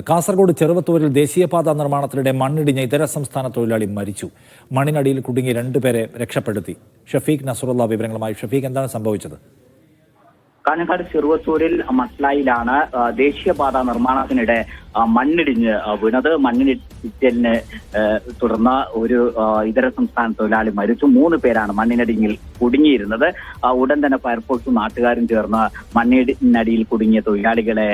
കാസർഗോഡ് ചെറുവത്തൂരിൽ ദേശീയപാത നിർമ്മാണത്തിനിടെ മണ്ണിടിഞ്ഞ ഇതര സംസ്ഥാന തൊഴിലാളി മരിച്ചു. മണ്ണിനടിയിൽ കുടുങ്ങി രണ്ടുപേരെ രക്ഷപ്പെടുത്തി. ഷഫീഖ് നസറുള്ള വിവരങ്ങളുമായി. ഷഫീഖ്, എന്താണ് സംഭവിച്ചത്? കാഞ്ഞങ്ങാട് ചെറുവത്തൂരിൽ മസ്ലായിലാണ് ദേശീയപാത നിർമ്മാണത്തിനിടെ മണ്ണിടിഞ്ഞ് വീണത്. മണ്ണിടിച്ചിലിനെ തുടർന്ന് ഒരു ഇതര സംസ്ഥാന തൊഴിലാളി മരിച്ചു. 3 പേരാണ് മണ്ണിനടിയിൽ കുടുങ്ങിയിരുന്നത്. ഉടൻ തന്നെ ഫയർഫോഴ്സും നാട്ടുകാരും ചേർന്ന് മണ്ണിനടിയിൽ കുടുങ്ങിയ തൊഴിലാളികളെ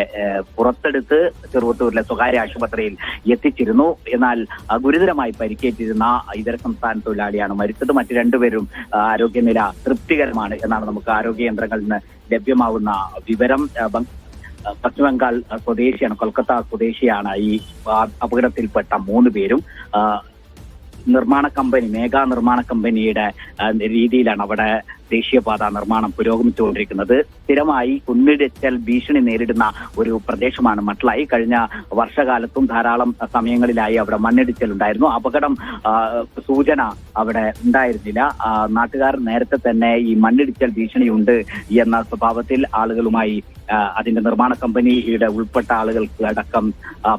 പുറത്തെടുത്ത് ചെറുവത്തൂരിലെ സ്വകാര്യ ആശുപത്രിയിൽ എത്തിച്ചിരുന്നു. എന്നാൽ ഗുരുതരമായി പരിക്കേറ്റിരുന്ന ഇതര സംസ്ഥാന തൊഴിലാളിയാണ് മരിച്ചത്. മറ്റു 2 പേരും ആരോഗ്യനില തൃപ്തികരമാണ് എന്നാണ് നമുക്ക് ആരോഗ്യ കേന്ദ്രങ്ങളിൽ നിന്ന് ലഭ്യമാകുന്ന വിവരം. പശ്ചിമ ബംഗാൾ സ്വദേശിയാണ്, കൊൽക്കത്ത സ്വദേശിയാണ് ഈ അപകടത്തിൽപ്പെട്ട 3 പേരും. നിർമ്മാണ കമ്പനി, മേഘ നിർമ്മാണ കമ്പനിയുടെ രീതിയിലാണ് അവിടെ ദേശീയപാത നിർമ്മാണം പുരോഗമിച്ചുകൊണ്ടിരിക്കുന്നത്. സ്ഥിരമായി കുന്നിടിച്ചൽ ഭീഷണി നേരിടുന്ന ഒരു പ്രദേശമാണ് മട്ലായി. കഴിഞ്ഞ വർഷകാലത്തും ധാരാളം സമയങ്ങളിലായി അവിടെ മണ്ണിടിച്ചൽ ഉണ്ടായിരുന്നു. അപകടം സൂചന അവിടെ ഉണ്ടായിരുന്നില്ല. നാട്ടുകാർ നേരത്തെ തന്നെ ഈ മണ്ണിടിച്ചൽ ഭീഷണിയുണ്ട് എന്ന സ്വഭാവത്തിൽ ആളുകളുമായി അതിന്റെ നിർമ്മാണ കമ്പനിയുടെ ഉൾപ്പെട്ട ആളുകൾക്ക് അടക്കം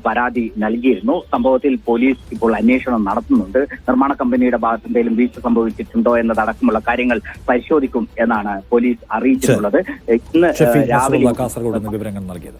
പരാതി നൽകിയിരുന്നു. സംഭവത്തിൽ പോലീസ് ഇപ്പോൾ അന്വേഷണം നടത്തുന്നുണ്ട്. നിർമ്മാണ കമ്പനിയുടെ ഭാഗത്ത് എന്തെങ്കിലും വീഴ്ച സംഭവിച്ചിട്ടുണ്ടോ എന്നതടക്കമുള്ള കാര്യങ്ങൾ പരിശോധിക്കും എന്നാണ് പോലീസ് അറിയിച്ചിട്ടുള്ളത്. ഇന്ന് രാവിലെ കാസർഗോഡ് വിവരങ്ങൾ നൽകിയത്.